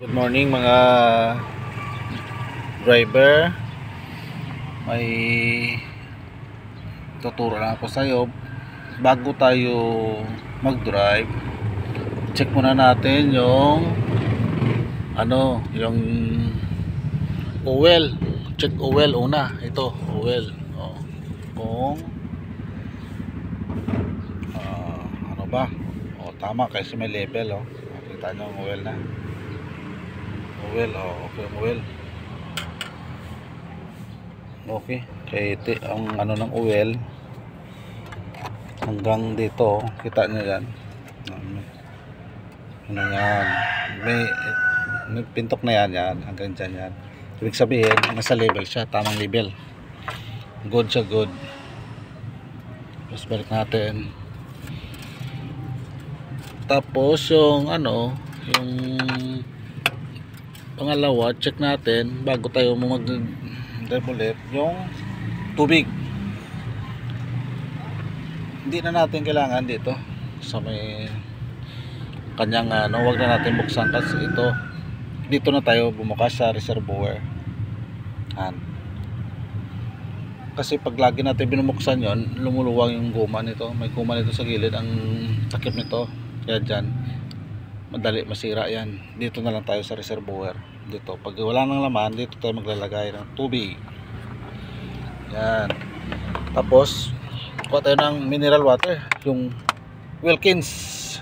Good morning mga driver. May tuturo lang ako sa iyo. Bago tayo mag-drive, check muna natin yung yung oil. Check oil una. Ito, oil. Kung ano ba? Tama kasi may label. Nakita nyo ang oil na. Oil, okay ang oil. Okay, kaya ito ang ng oil hanggang dito, kita nyo yan. Yan, may pintok na yan, hanggang dyan yan. Ibig sabihin, nasa level siya, tamang level. Good siya, good. Tapos balik natin. Tapos yung yung pangalawa, check natin bago tayo mag-drive ulit yung tubig. Hindi na natin kailangan dito sa may kanyang wag na natin buksan kasi dito na tayo bumukas sa reservoir. Kasi pag lagi natin binubuksan yon, lumuluwang yung guma nito. May guma nito sa gilid, ang takip nito. Kaya dyan madali masira yan. Dito na lang tayo sa reservoir. Dito, pag wala nang laman, dito tayo maglalagay ng tubig. Yan. Tapos kuha tayo ng mineral water, yung Wilkins.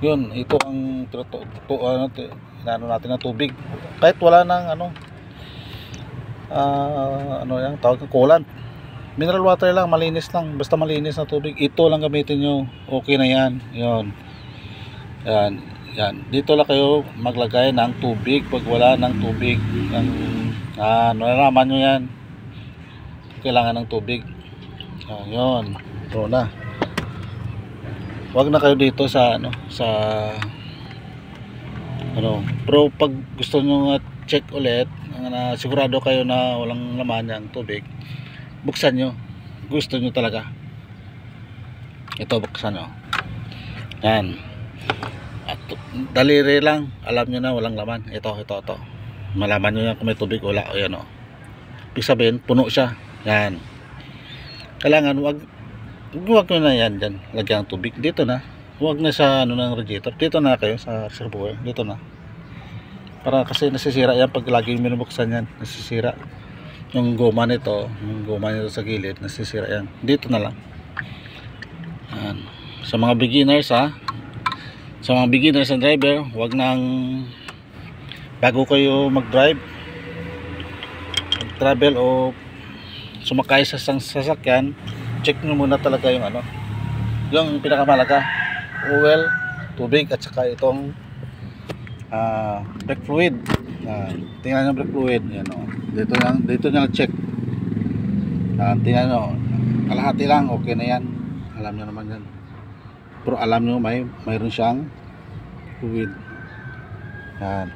Yun, ito ang natin ng tubig. Kahit wala nang yan, tawag ng coolant. Mineral water lang, malinis lang, basta malinis na tubig. Ito lang gamitin nyo, okay na yan. Yun. Yan. Dito lang kayo maglagay ng tubig pag wala ng tubig. Nalalaman nyo yan. Kailangan ng tubig. Yun. Ito na. Huwag na kayo dito sa pero pag gusto nyo check ulit, sigurado kayo na walang laman yung tubig, buksan nyo. Gusto nyo talaga. Ito, buksan nyo. Yan. At daliri lang, alam nyo na walang laman. Ito. Malaman nyo yan kung may tubig, wala. Ayan, ibig sabihin, puno siya. Yan. Kailangan, wag nyo na yan dyan. Lagyan ng tubig. Dito na. Huwag na sa ng radiator. Dito na kayo sa reservoir. Dito na. Para kasi nasisira yan pag lagi minubuksan yan. Nasisira. Yung goma nito sa gilid, nasisira yan. Dito na lang. Yan. Sa mga beginners sa mga beginners and driver, wag nang bago kayo mag-drive, mag-travel o sumakay sa sasakyan, check nyo muna talaga yung pinakamalaga, oil, tubig, at saka itong brake fluid. Tingnan nyo brake fluid. Yan, dito nyo check. Tingnan nyo, kalahati lang, okay na yan. Alam nyo naman yan. Pero alam nyo mayroon siyang fluid. Yan.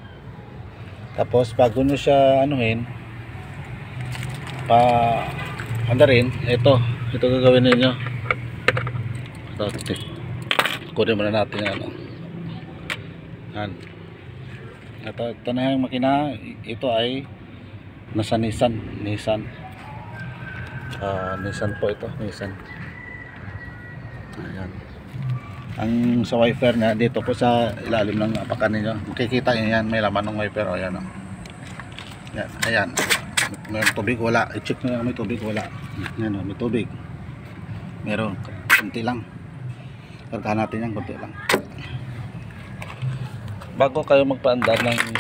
Tapos bago nyo siya andarin, ito gagawin ninyo. Kunin muna natin yan. Yan. Ito na yung makina. Ito ay nasa Nissan po ito. Nissan. Ayan. Ang sa wiper na dito po sa ilalim ng apakan ninyo, makikita nyo yan, may laman ng wiper. Ayan. Ayan. May tubig, wala. I-check nyo may tubig, wala. Ayan, may tubig. Meron, konti lang. Kargahan natin yan, konti lang. Bago kayo magpaandar ng